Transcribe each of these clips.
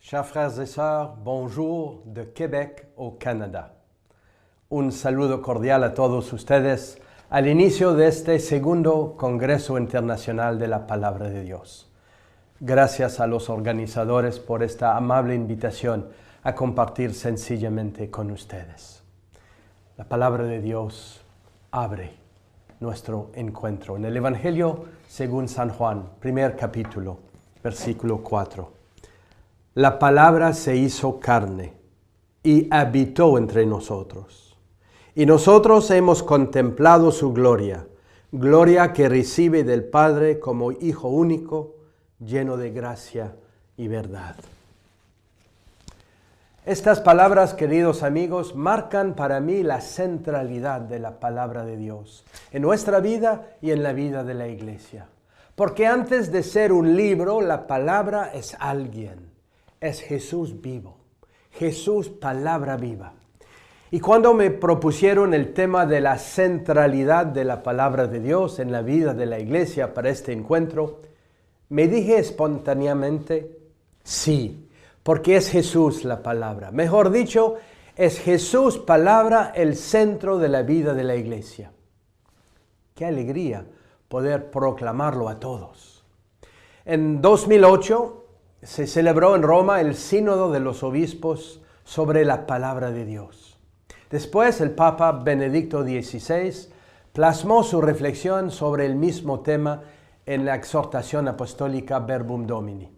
Chers frères et sœurs, bonjour de Québec au Canadá. Un saludo cordial a todos ustedes al inicio de este segundo Congreso Internacional de la Palabra de Dios. Gracias a los organizadores por esta amable invitación a compartir sencillamente con ustedes. La Palabra de Dios abre nuestro encuentro en el Evangelio según San Juan, primer capítulo, versículo 4. La palabra se hizo carne y habitó entre nosotros. Y nosotros hemos contemplado su gloria, gloria que recibe del Padre como Hijo único, lleno de gracia y verdad. Estas palabras, queridos amigos, marcan para mí la centralidad de la palabra de Dios en nuestra vida y en la vida de la iglesia. Porque antes de ser un libro, la palabra es alguien. Es Jesús vivo, Jesús palabra viva. Y cuando me propusieron el tema de la centralidad de la palabra de Dios en la vida de la iglesia para este encuentro, me dije espontáneamente, sí, porque es Jesús la palabra. Mejor dicho, es Jesús palabra el centro de la vida de la iglesia. Qué alegría poder proclamarlo a todos. En 2008, se celebró en Roma el Sínodo de los Obispos sobre la Palabra de Dios. Después, el Papa Benedicto XVI plasmó su reflexión sobre el mismo tema en la exhortación apostólica Verbum Domini.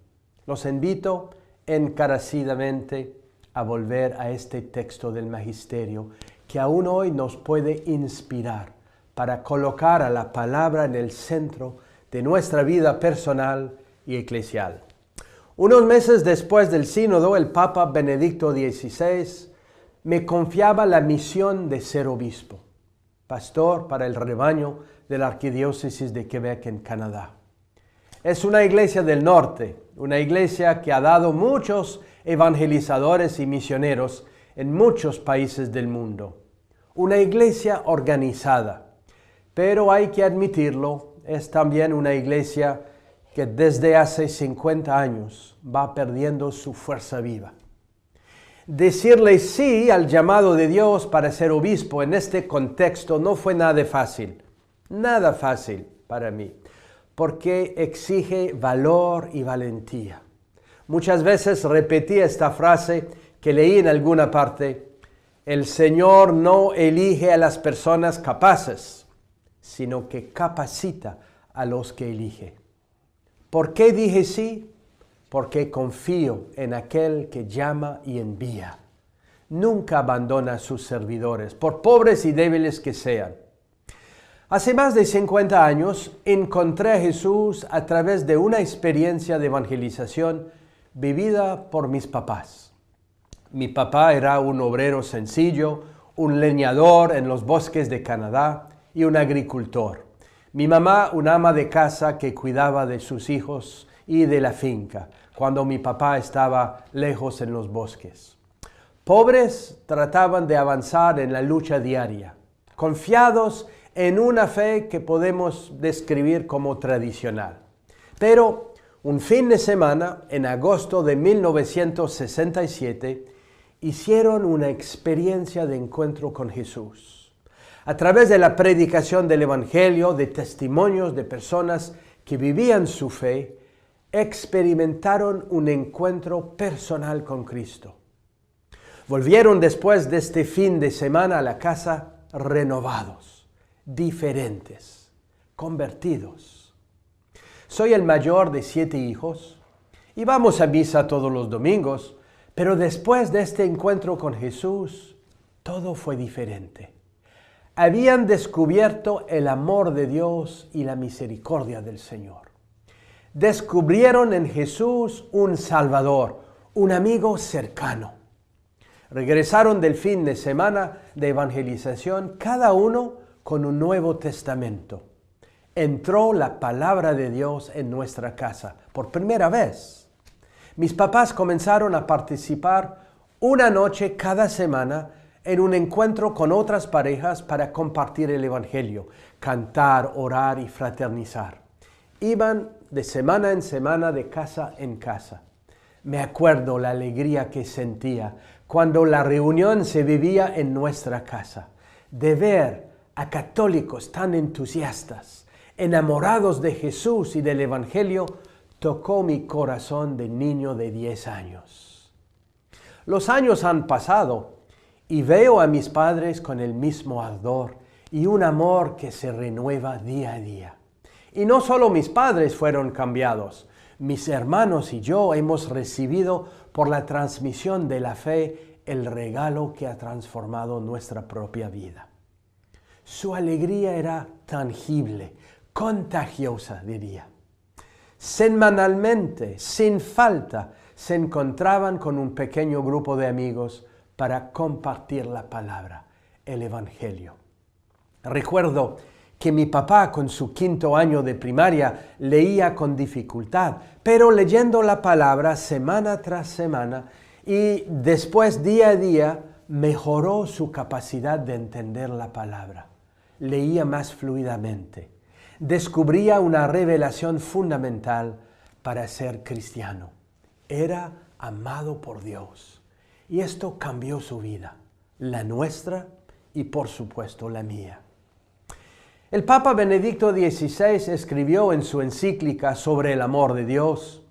Los invito encarecidamente a volver a este texto del Magisterio que aún hoy nos puede inspirar para colocar a la palabra en el centro de nuestra vida personal y eclesial. Unos meses después del sínodo, el Papa Benedicto XVI me confiaba la misión de ser obispo, pastor para el rebaño de la Arquidiócesis de Quebec en Canadá. Es una iglesia del norte, una iglesia que ha dado muchos evangelizadores y misioneros en muchos países del mundo. Una iglesia organizada, pero hay que admitirlo, es también una iglesia que desde hace 50 años va perdiendo su fuerza viva. Decirle sí al llamado de Dios para ser obispo en este contexto no fue nada fácil para mí, porque exige valor y valentía. Muchas veces repetí esta frase que leí en alguna parte: el Señor no elige a las personas capaces, sino que capacita a los que elige. ¿Por qué dije sí? Porque confío en aquel que llama y envía. Nunca abandona a sus servidores, por pobres y débiles que sean. Hace más de 50 años encontré a Jesús a través de una experiencia de evangelización vivida por mis papás. Mi papá era un obrero sencillo, un leñador en los bosques de Canadá y un agricultor. Mi mamá, una ama de casa que cuidaba de sus hijos y de la finca, cuando mi papá estaba lejos en los bosques. Pobres trataban de avanzar en la lucha diaria, confiados en una fe que podemos describir como tradicional. Pero un fin de semana, en agosto de 1967, hicieron una experiencia de encuentro con Jesús. A través de la predicación del Evangelio, de testimonios de personas que vivían su fe, experimentaron un encuentro personal con Cristo. Volvieron después de este fin de semana a la casa renovados, diferentes, convertidos. Soy el mayor de 7 hijos y vamos a misa todos los domingos, pero después de este encuentro con Jesús, todo fue diferente. Habían descubierto el amor de Dios y la misericordia del Señor. Descubrieron en Jesús un Salvador, un amigo cercano. Regresaron del fin de semana de evangelización, cada uno con un Nuevo Testamento. Entró la palabra de Dios en nuestra casa por primera vez. Mis papás comenzaron a participar una noche cada semana en un encuentro con otras parejas para compartir el Evangelio, cantar, orar y fraternizar. Iban de semana en semana, de casa en casa. Me acuerdo la alegría que sentía cuando la reunión se vivía en nuestra casa, de ver a católicos tan entusiastas, enamorados de Jesús y del Evangelio, tocó mi corazón de niño de 10 años. Los años han pasado y veo a mis padres con el mismo ardor y un amor que se renueva día a día. Y no solo mis padres fueron cambiados, mis hermanos y yo hemos recibido por la transmisión de la fe el regalo que ha transformado nuestra propia vida. Su alegría era tangible, contagiosa, diría. Semanalmente, sin falta, se encontraban con un pequeño grupo de amigos para compartir la palabra, el Evangelio. Recuerdo que mi papá, con su 5º año de primaria, leía con dificultad, pero leyendo la palabra semana tras semana y después día a día mejoró su capacidad de entender la palabra. Leía más fluidamente. Descubría una revelación fundamental para ser cristiano. Era amado por Dios. Y esto cambió su vida, la nuestra y por supuesto la mía. El Papa Benedicto XVI escribió en su encíclica sobre el amor de Dios: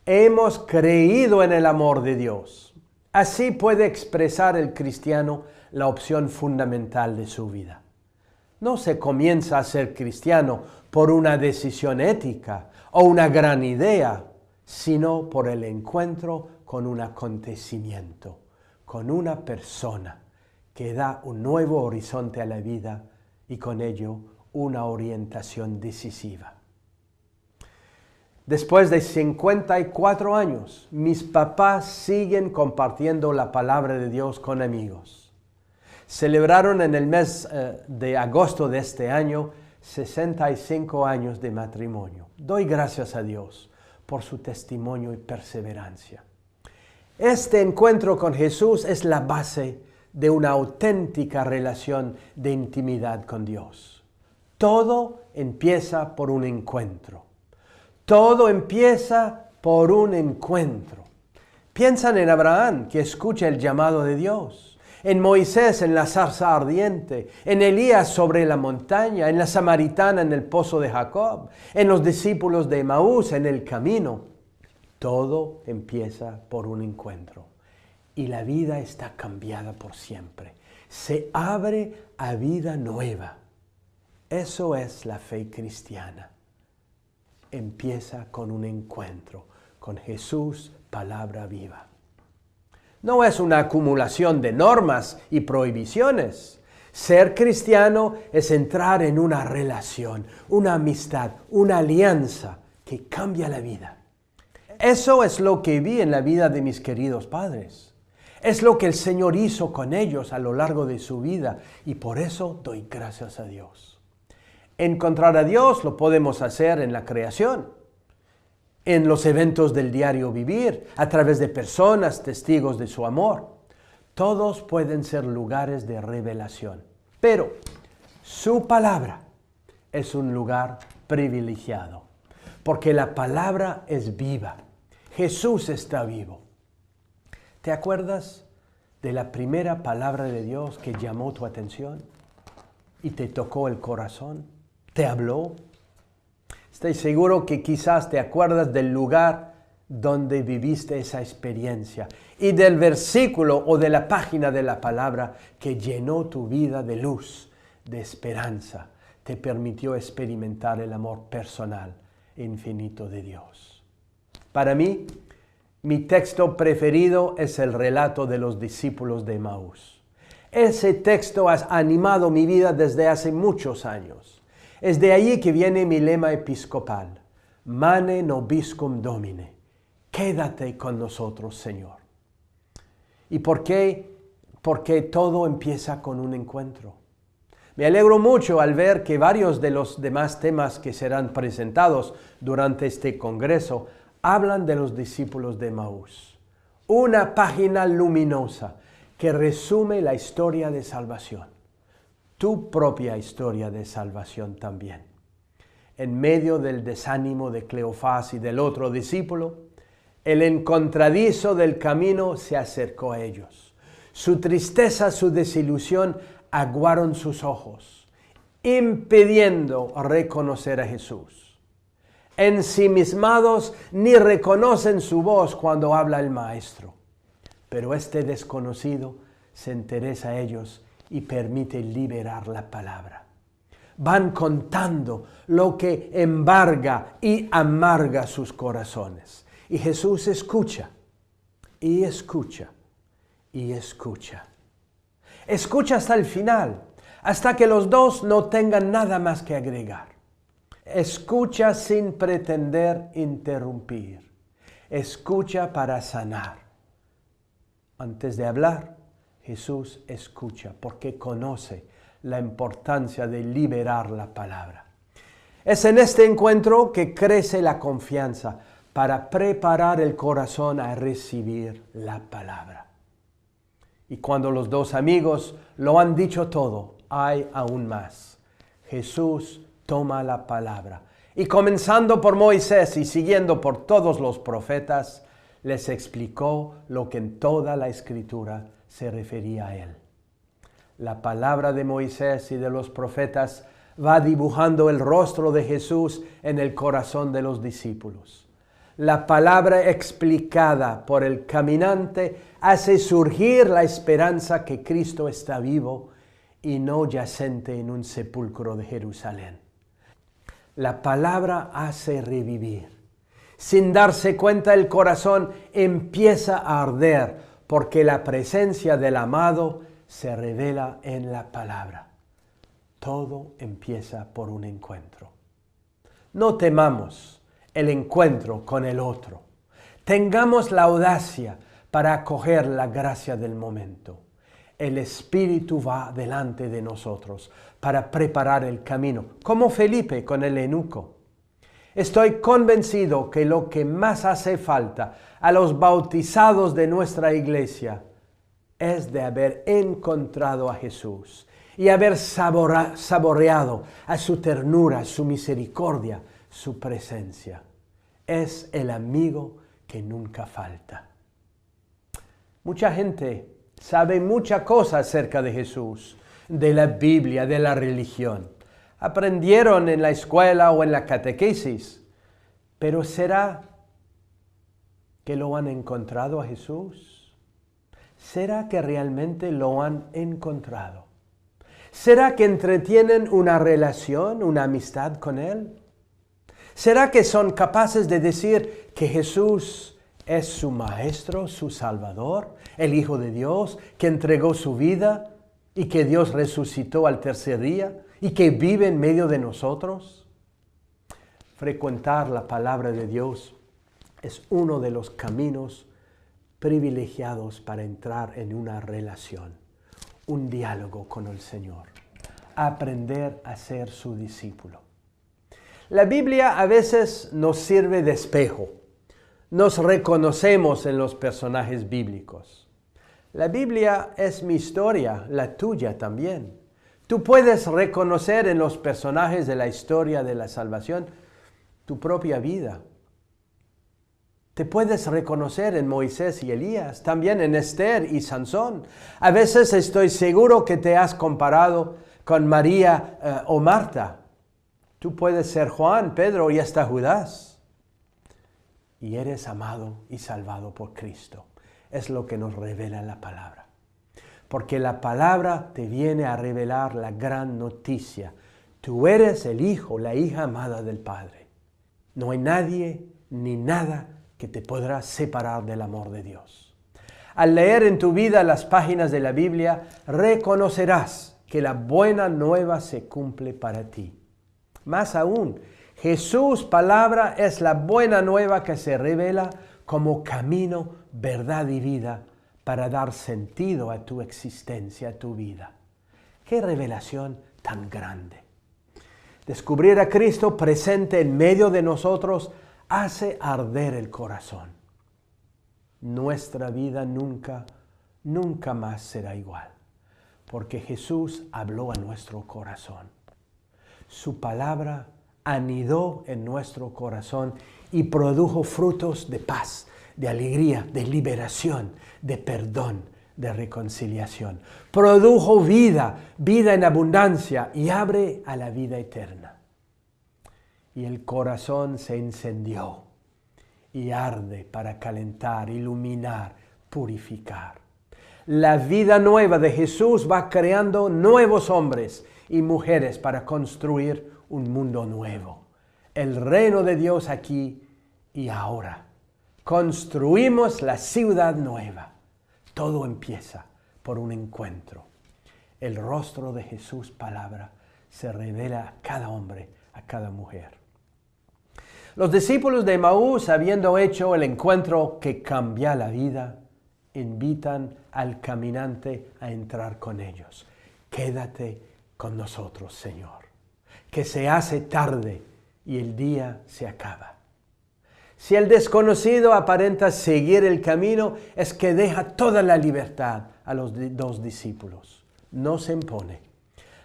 hemos creído en el amor de Dios. Así puede expresar el cristiano la opción fundamental de su vida. No se comienza a ser cristiano por una decisión ética o una gran idea, sino por el encuentro con un acontecimiento, con una persona que da un nuevo horizonte a la vida y con ello una orientación decisiva. Después de 54 años, mis papás siguen compartiendo la palabra de Dios con amigos. Celebraron en el mes de agosto de este año 65 años de matrimonio. Doy gracias a Dios por su testimonio y perseverancia. Este encuentro con Jesús es la base de una auténtica relación de intimidad con Dios. Todo empieza por un encuentro. Todo empieza por un encuentro. Piensan en Abraham, que escucha el llamado de Dios, en Moisés en la zarza ardiente, en Elías sobre la montaña, en la samaritana en el pozo de Jacob, en los discípulos de Emaús en el camino. Todo empieza por un encuentro y la vida está cambiada por siempre. Se abre a vida nueva. Eso es la fe cristiana. Empieza con un encuentro con Jesús, palabra viva. No es una acumulación de normas y prohibiciones. Ser cristiano es entrar en una relación, una amistad, una alianza que cambia la vida. Eso es lo que vi en la vida de mis queridos padres. Es lo que el Señor hizo con ellos a lo largo de su vida y por eso doy gracias a Dios. Encontrar a Dios lo podemos hacer en la creación, en los eventos del diario vivir, a través de personas testigos de su amor. Todos pueden ser lugares de revelación, pero su palabra es un lugar privilegiado, porque la palabra es viva. Jesús está vivo. ¿Te acuerdas de la primera palabra de Dios que llamó tu atención y te tocó el corazón? ¿Te habló? Estoy seguro que quizás te acuerdas del lugar donde viviste esa experiencia y del versículo o de la página de la palabra que llenó tu vida de luz, de esperanza, te permitió experimentar el amor personal e infinito de Dios. Para mí, mi texto preferido es el relato de los discípulos de Emaús. Ese texto ha animado mi vida desde hace muchos años. Es de allí que viene mi lema episcopal: Mane nobiscum Domine. Quédate con nosotros, Señor. ¿Y por qué? Porque todo empieza con un encuentro. Me alegro mucho al ver que varios de los demás temas que serán presentados durante este congreso hablan de los discípulos de Emaús. Una página luminosa que resume la historia de salvación. Tu propia historia de salvación también. En medio del desánimo de Cleofás y del otro discípulo, El encontradizo del camino se acercó a ellos. Su tristeza, su desilusión aguaron sus ojos, impidiendo reconocer a Jesús. Ensimismados, ni reconocen su voz cuando habla el Maestro. Pero este desconocido se interesa a ellos y permite liberar la palabra. Van contando lo que embarga y amarga sus corazones. Y Jesús escucha, y escucha, y escucha. Escucha hasta el final, hasta que los dos no tengan nada más que agregar. Escucha sin pretender interrumpir. Escucha para sanar. Antes de hablar, Jesús escucha porque conoce la importancia de liberar la palabra. Es en este encuentro que crece la confianza para preparar el corazón a recibir la palabra. Y cuando los dos amigos lo han dicho todo, hay aún más. Jesús toma la palabra y comenzando por Moisés y siguiendo por todos los profetas, les explicó lo que en toda la Escritura se refería a él. La palabra de Moisés y de los profetas va dibujando el rostro de Jesús en el corazón de los discípulos. La palabra explicada por el caminante hace surgir la esperanza que Cristo está vivo y no yacente en un sepulcro de Jerusalén. La palabra hace revivir. Sin darse cuenta, el corazón empieza a arder porque la presencia del amado se revela en la palabra. Todo empieza por un encuentro. No temamos el encuentro con el otro. Tengamos la audacia para acoger la gracia del momento. El Espíritu va delante de nosotros para preparar el camino, como Felipe con el eunuco. Estoy convencido que lo que más hace falta a los bautizados de nuestra iglesia es de haber encontrado a Jesús y haber saboreado a su ternura, su misericordia, su presencia. Es el amigo que nunca falta. Mucha gente sabe mucha cosa acerca de Jesús, de la Biblia, de la religión. Aprendieron en la escuela o en la catequesis, pero ¿será que lo han encontrado a Jesús? ¿Será que realmente lo han encontrado? ¿Será que entretienen una relación, una amistad con Él? ¿Será que son capaces de decir que Jesús es su Maestro, su Salvador, el Hijo de Dios, que entregó su vida y que Dios resucitó al tercer día y que vive en medio de nosotros? Frecuentar la palabra de Dios es uno de los caminos privilegiados para entrar en una relación, un diálogo con el Señor, aprender a ser su discípulo. La Biblia a veces nos sirve de espejo. Nos reconocemos en los personajes bíblicos. La Biblia es mi historia, la tuya también. Tú puedes reconocer en los personajes de la historia de la salvación tu propia vida. Te puedes reconocer en Moisés y Elías, también en Esther y Sansón. A veces estoy seguro que te has comparado con María o Marta. Tú puedes ser Juan, Pedro y hasta Judas. Y eres amado y salvado por Cristo. Es lo que nos revela la palabra. Porque la palabra te viene a revelar la gran noticia. Tú eres el hijo, la hija amada del Padre. No hay nadie ni nada que te podrá separar del amor de Dios. Al leer en tu vida las páginas de la Biblia, reconocerás que la buena nueva se cumple para ti. Más aún, Jesús, palabra, es la buena nueva que se revela como camino, verdad y vida para dar sentido a tu existencia, a tu vida. ¡Qué revelación tan grande! Descubrir a Cristo presente en medio de nosotros hace arder el corazón. Nuestra vida nunca más será igual, porque Jesús habló a nuestro corazón. Su palabra anidó en nuestro corazón y produjo frutos de paz, de alegría, de liberación, de perdón, de reconciliación. Produjo vida, vida en abundancia y abre a la vida eterna. Y el corazón se encendió y arde para calentar, iluminar, purificar. La vida nueva de Jesús va creando nuevos hombres y mujeres para construir un mundo nuevo. El reino de Dios aquí y ahora. Construimos la ciudad nueva. Todo empieza por un encuentro. El rostro de Jesús, palabra, se revela a cada hombre, a cada mujer. Los discípulos de Emaús, habiendo hecho el encuentro que cambia la vida, invitan al caminante a entrar con ellos. Quédate con nosotros, Señor, que se hace tarde y el día se acaba. Si el desconocido aparenta seguir el camino, es que deja toda la libertad a los dos discípulos. No se impone.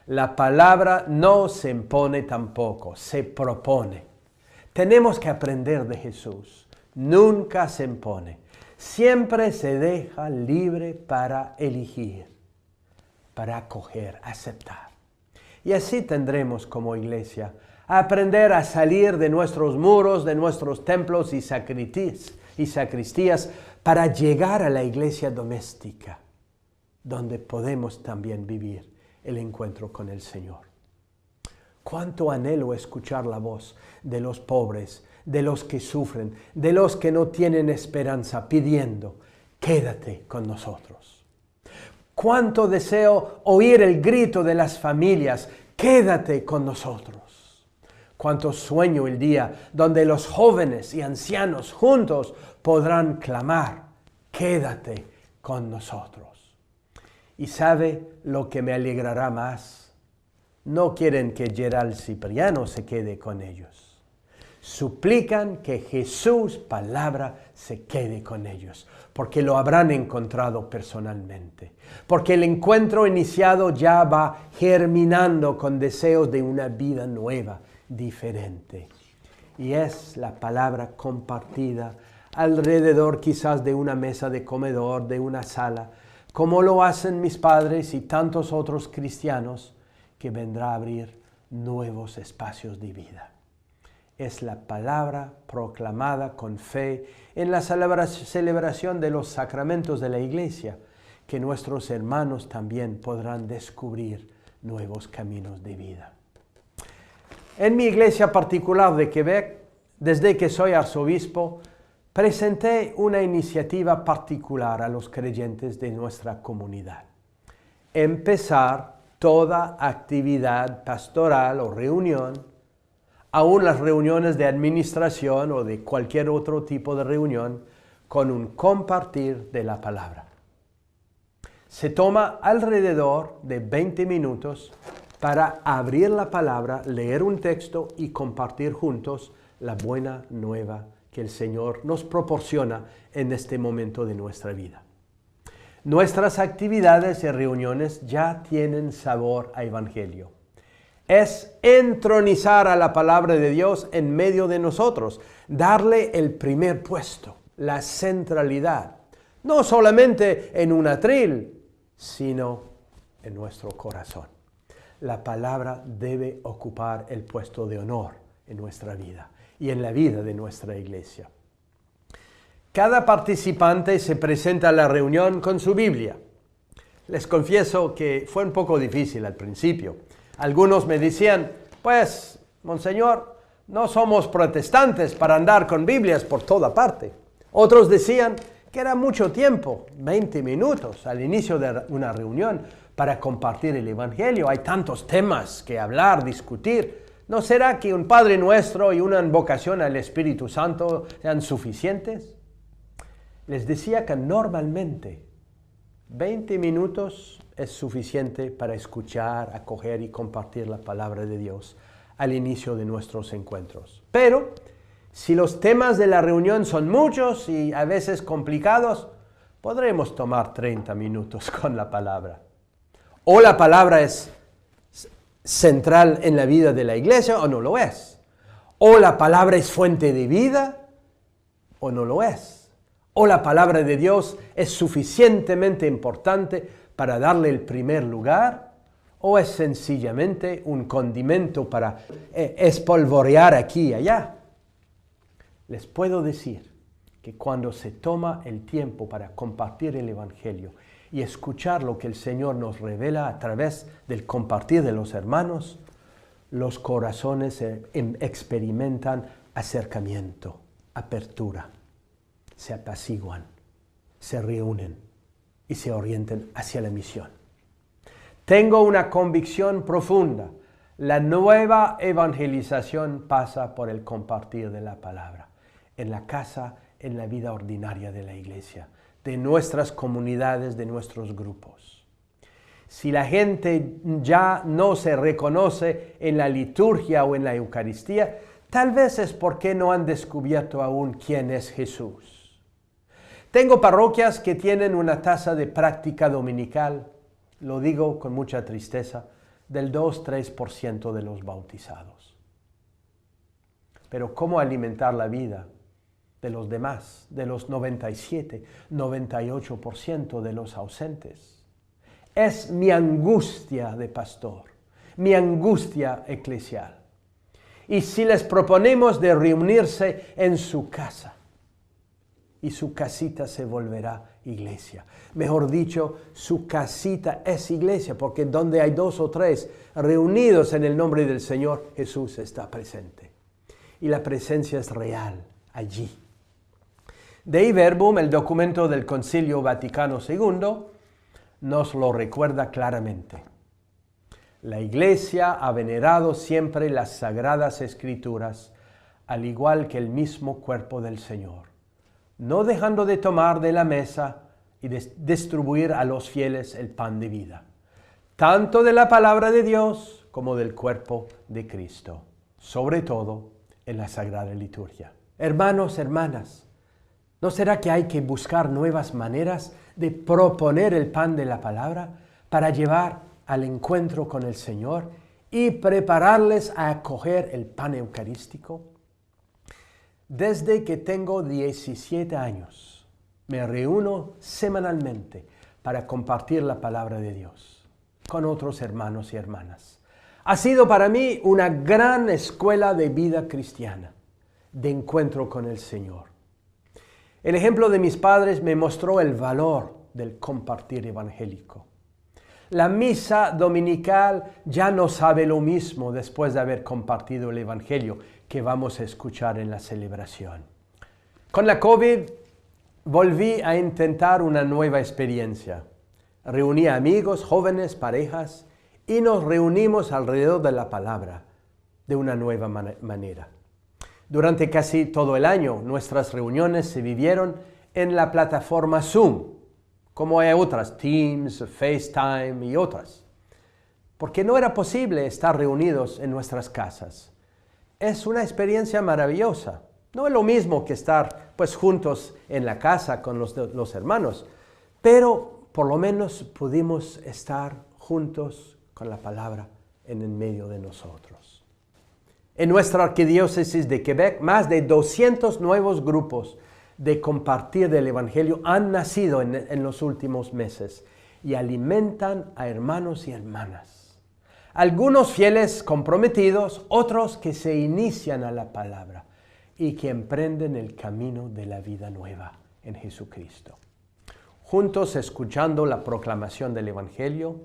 La palabra no se impone tampoco, se propone. Tenemos que aprender de Jesús. Nunca se impone. Siempre se deja libre para elegir, para acoger, aceptar. Y así tendremos como iglesia a aprender a salir de nuestros muros, de nuestros templos y sacristías para llegar a la iglesia doméstica, donde podemos también vivir el encuentro con el Señor. Cuánto anhelo escuchar la voz de los pobres, de los que sufren, de los que no tienen esperanza, pidiendo, quédate con nosotros. Cuánto deseo oír el grito de las familias, quédate con nosotros. Cuánto sueño el día donde los jóvenes y ancianos juntos podrán clamar, quédate con nosotros. ¿Y sabe lo que me alegrará más? No quieren que Gerald Cipriano se quede con ellos. Suplican que Jesús, palabra, se quede con ellos, porque lo habrán encontrado personalmente, porque el encuentro iniciado ya va germinando con deseos de una vida nueva, diferente. Y es la palabra compartida alrededor quizás de una mesa de comedor, de una sala, como lo hacen mis padres y tantos otros cristianos, que vendrá a abrir nuevos espacios de vida. Es la palabra proclamada con fe en la celebración de los sacramentos de la iglesia, que nuestros hermanos también podrán descubrir nuevos caminos de vida. En mi iglesia particular de Quebec, desde que soy arzobispo, presenté una iniciativa particular a los creyentes de nuestra comunidad. Empezar toda actividad pastoral o reunión, aún las reuniones de administración o de cualquier otro tipo de reunión, con un compartir de la palabra. Se toma alrededor de 20 minutos para abrir la palabra, leer un texto y compartir juntos la buena nueva que el Señor nos proporciona en este momento de nuestra vida. Nuestras actividades y reuniones ya tienen sabor a evangelio. Es entronizar a la palabra de Dios en medio de nosotros, darle el primer puesto, la centralidad, no solamente en un atril, sino en nuestro corazón. La palabra debe ocupar el puesto de honor en nuestra vida y en la vida de nuestra iglesia. Cada participante se presenta a la reunión con su Biblia. Les confieso que fue un poco difícil al principio. Algunos me decían, pues, Monseñor, no somos protestantes para andar con Biblias por toda parte. Otros decían que era mucho tiempo, 20 minutos al inicio de una reunión para compartir el Evangelio. Hay tantos temas que hablar, discutir. ¿No será que un Padre Nuestro y una invocación al Espíritu Santo sean suficientes? Les decía que normalmente 20 minutos es suficiente para escuchar, acoger y compartir la palabra de Dios al inicio de nuestros encuentros. Pero si los temas de la reunión son muchos y a veces complicados, podremos tomar 30 minutos con la palabra. O la palabra es central en la vida de la iglesia o no lo es. O la palabra es fuente de vida o no lo es. ¿O la palabra de Dios es suficientemente importante para darle el primer lugar? ¿O es sencillamente un condimento para espolvorear aquí y allá? Les puedo decir que cuando se toma el tiempo para compartir el Evangelio y escuchar lo que el Señor nos revela a través del compartir de los hermanos, los corazones experimentan acercamiento, apertura, se apaciguan, se reúnen y se orientan hacia la misión. Tengo una convicción profunda. La nueva evangelización pasa por el compartir de la palabra, en la casa, en la vida ordinaria de la iglesia, de nuestras comunidades, de nuestros grupos. Si la gente ya no se reconoce en la liturgia o en la Eucaristía, tal vez es porque no han descubierto aún quién es Jesús. Tengo parroquias que tienen una tasa de práctica dominical, lo digo con mucha tristeza, del 2-3% de los bautizados. Pero ¿cómo alimentar la vida de los demás, de los 97-98% de los ausentes? Es mi angustia de pastor, mi angustia eclesial. Y si les proponemos de reunirse en su casa, y su casita se volverá iglesia. Mejor dicho, su casita es iglesia, porque donde hay 2 o 3 reunidos en el nombre del Señor, Jesús está presente. Y la presencia es real allí. Dei Verbum, el documento del Concilio Vaticano II, nos lo recuerda claramente. La Iglesia ha venerado siempre las Sagradas Escrituras, al igual que el mismo cuerpo del Señor, no dejando de tomar de la mesa y de distribuir a los fieles el pan de vida, tanto de la palabra de Dios como del cuerpo de Cristo, sobre todo en la Sagrada Liturgia. Hermanos, hermanas, ¿no será que hay que buscar nuevas maneras de proponer el pan de la palabra para llevar al encuentro con el Señor y prepararles a acoger el pan eucarístico? Desde que tengo 17 años, me reúno semanalmente para compartir la palabra de Dios con otros hermanos y hermanas. Ha sido para mí una gran escuela de vida cristiana, de encuentro con el Señor. El ejemplo de mis padres me mostró el valor del compartir evangélico. La misa dominical ya no sabe lo mismo después de haber compartido el Evangelio que vamos a escuchar en la celebración. Con la COVID volví a intentar una nueva experiencia. Reuní a amigos, jóvenes, parejas y nos reunimos alrededor de la palabra de una nueva manera. Durante casi todo el año nuestras reuniones se vivieron en la plataforma Zoom, como hay otras, Teams, FaceTime y otras, porque no era posible estar reunidos en nuestras casas. Es una experiencia maravillosa. No es lo mismo que estar juntos en la casa con los hermanos, pero por lo menos pudimos estar juntos con la palabra en el medio de nosotros. En nuestra arquidiócesis de Quebec, más de 200 nuevos grupos de compartir del Evangelio han nacido en los últimos meses y alimentan a hermanos y hermanas. Algunos fieles comprometidos, otros que se inician a la palabra y que emprenden el camino de la vida nueva en Jesucristo. Juntos escuchando la proclamación del Evangelio,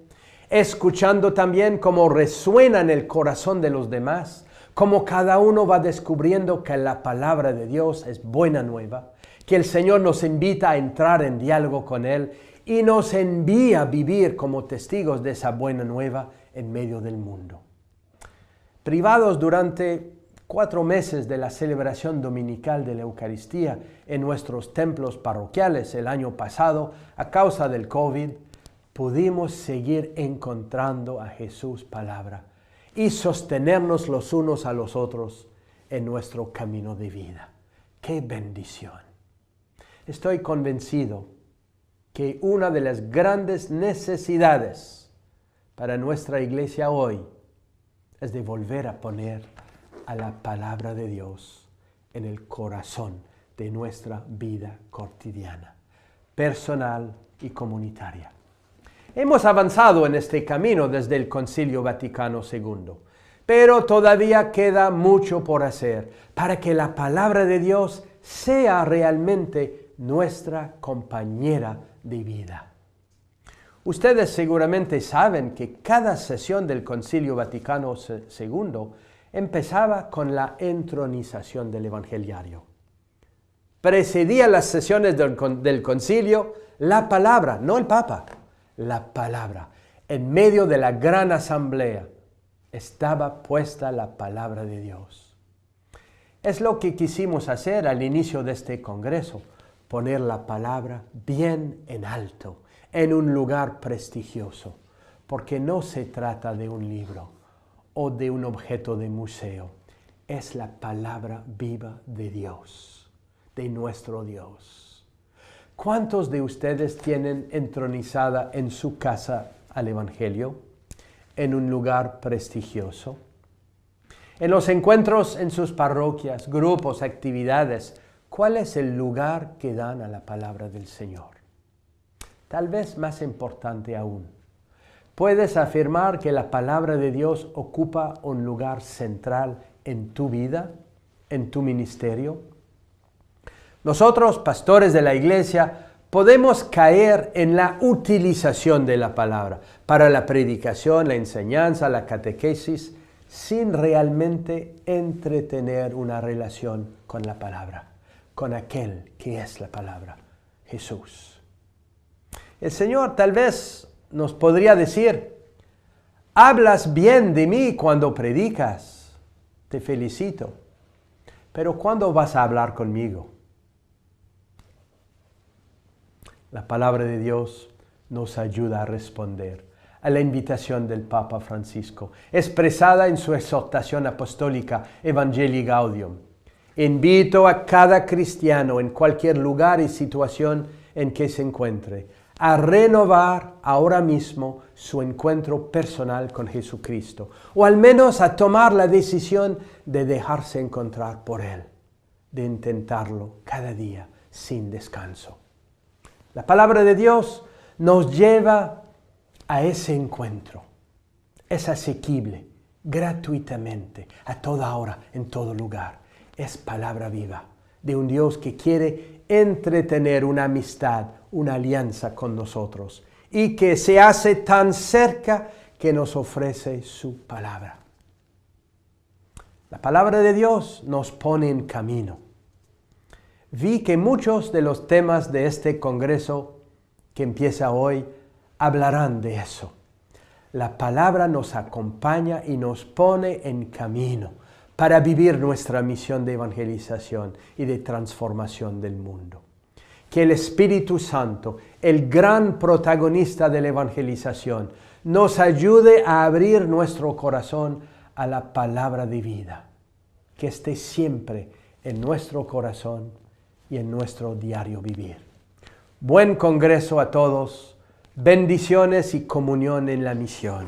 escuchando también cómo resuena en el corazón de los demás, cómo cada uno va descubriendo que la palabra de Dios es buena nueva, que el Señor nos invita a entrar en diálogo con Él y nos envía a vivir como testigos de esa buena nueva en medio del mundo. Privados durante 4 meses de la celebración dominical de la Eucaristía en nuestros templos parroquiales el año pasado a causa del COVID, pudimos seguir encontrando a Jesús palabra y sostenernos los unos a los otros en nuestro camino de vida. ¡Qué bendición! Estoy convencido que una de las grandes necesidades para nuestra iglesia hoy es de volver a poner a la palabra de Dios en el corazón de nuestra vida cotidiana, personal y comunitaria. Hemos avanzado en este camino desde el Concilio Vaticano II, pero todavía queda mucho por hacer para que la palabra de Dios sea realmente nuestra compañera de vida. Ustedes seguramente saben que cada sesión del Concilio Vaticano II empezaba con la entronización del Evangeliario. Precedía las sesiones del concilio la palabra, no el Papa, la palabra. En medio de la gran asamblea estaba puesta la palabra de Dios. Es lo que quisimos hacer al inicio de este congreso, poner la palabra bien en alto, en un lugar prestigioso, porque no se trata de un libro o de un objeto de museo, es la palabra viva de Dios, de nuestro Dios. ¿Cuántos de ustedes tienen entronizada en su casa al Evangelio, en un lugar prestigioso? En los encuentros en sus parroquias, grupos, actividades, ¿cuál es el lugar que dan a la palabra del Señor? Tal vez más importante aún, ¿puedes afirmar que la palabra de Dios ocupa un lugar central en tu vida, en tu ministerio? Nosotros, pastores de la iglesia, podemos caer en la utilización de la palabra para la predicación, la enseñanza, la catequesis, sin realmente entretener una relación con la palabra, con aquel que es la palabra, Jesús. El Señor tal vez nos podría decir, hablas bien de mí cuando predicas, te felicito, pero ¿cuándo vas a hablar conmigo? La palabra de Dios nos ayuda a responder a la invitación del Papa Francisco, expresada en su exhortación apostólica Evangelii Gaudium. Invito a cada cristiano en cualquier lugar y situación en que se encuentre a renovar ahora mismo su encuentro personal con Jesucristo, o al menos a tomar la decisión de dejarse encontrar por Él, de intentarlo cada día sin descanso. La palabra de Dios nos lleva a ese encuentro. Es asequible, gratuitamente, a toda hora, en todo lugar. Es palabra viva de un Dios que quiere entretener una amistad, una alianza con nosotros y que se hace tan cerca que nos ofrece su palabra. La palabra de Dios nos pone en camino. Vi que muchos de los temas de este congreso que empieza hoy hablarán de eso. La palabra nos acompaña y nos pone en camino para vivir nuestra misión de evangelización y de transformación del mundo. Que el Espíritu Santo, el gran protagonista de la evangelización, nos ayude a abrir nuestro corazón a la palabra de vida, que esté siempre en nuestro corazón y en nuestro diario vivir. Buen congreso a todos, bendiciones y comunión en la misión.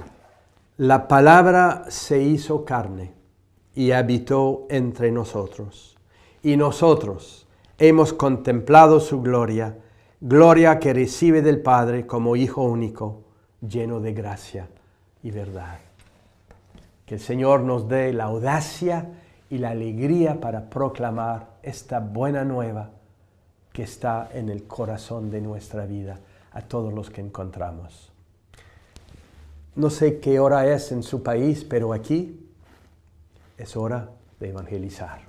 La palabra se hizo carne y habitó entre nosotros, y nosotros hemos contemplado su gloria, gloria que recibe del Padre como Hijo único, lleno de gracia y verdad. Que el Señor nos dé la audacia y la alegría para proclamar esta buena nueva que está en el corazón de nuestra vida a todos los que encontramos. No sé qué hora es en su país, pero aquí es hora de evangelizar.